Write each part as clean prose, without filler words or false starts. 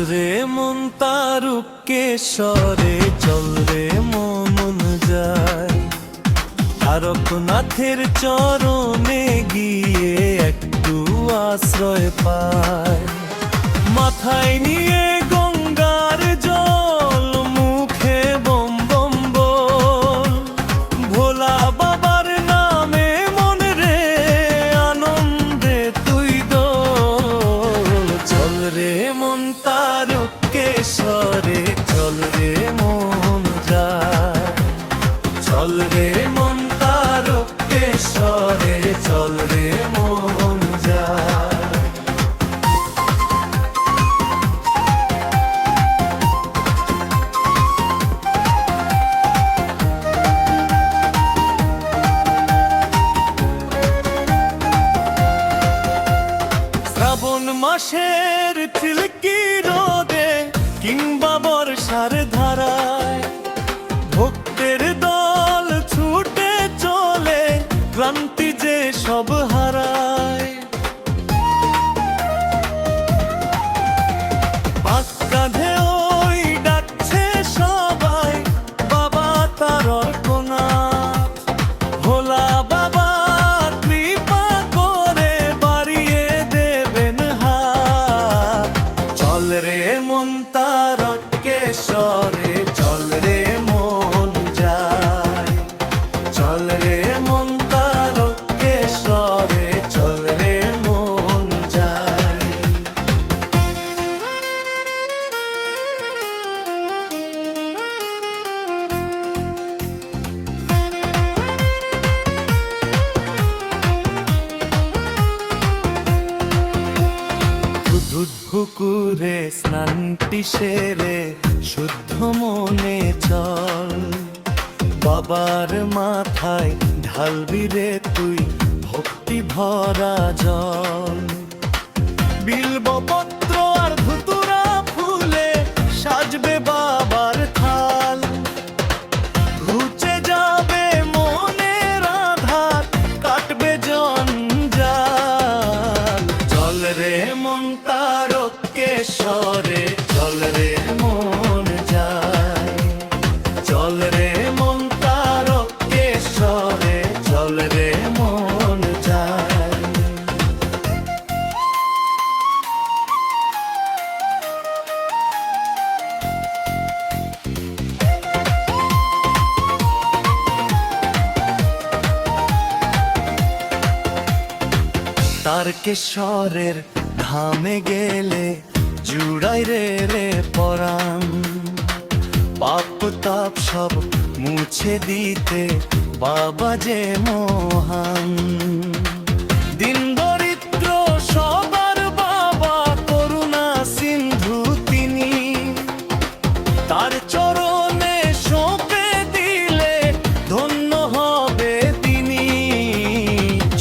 রে মন তারকেশ্বরে, চল রে মন যায় তারকনাথের চরণে গিয়ে একটু আশ্রয় পায়। মাথায় নিয়ে গঙ্গার জল, মুখে বম বম বল, ভোলা বাবার নামে মন রে আনন্দে তুই দোল। চল রে মন তারকেশ্বরে, চল রে মন যায়, চল রে মন তারকেশ্বরে, চল রে মন যায়। শ্রাবণ মাসের চিলকি রোদে কিংবা বর্ষার ধারায় ভক্তের দল ছুটে চলে, ক্লান্তি যে সব হারায়। পাক কাঁধে ওই ডাকছে সবাই, বাবা তারকনাথ, ভোলা বাবা কৃপা করে বাড়িয়ে দেবেন হাত। চল রে মন তারকেশ্বরে, চল রে মন যায়, চল রে মন তারকেশ্বরে, চল রে মন যায়। দুধ পুকুরে স্নানটি সেরে শুদ্ধ মনে চল, বাবার মাথায় ঢালবি রে তুই ভক্তি ভরা জল। বিল্বপত্র আর ধুতুরা ফুলে সাজবে বাবার থাল, ঘুচে যাবে মনের আধার, কাটবে জঞ্জাল। চল রে মন তারকেশ্বরে, চল রে মন যায়, চল রে মন তারকেশ্বরে, চল রে মন যায়। তারকেশ্বরের ধামে গেলে জুড়াই রে রে পরাণ, পাপ তাপ সব মুছে দিতে বাবা যে মহান। দিন দরিদ্র সবার বাবা, করুণা সিন্ধু তিনি, তার চরণে সঁপে দিলে ধন্য হবে তিনি।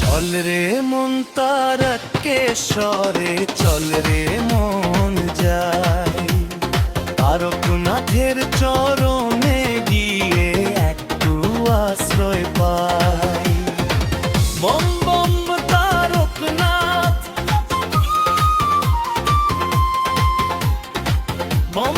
চল রে মন তারকেশ্বরে, চল রে মন যায় তারকনাথের চরণে গিয়ে একটু আশ্রয় পাই। বম বম তারকনাথ, বম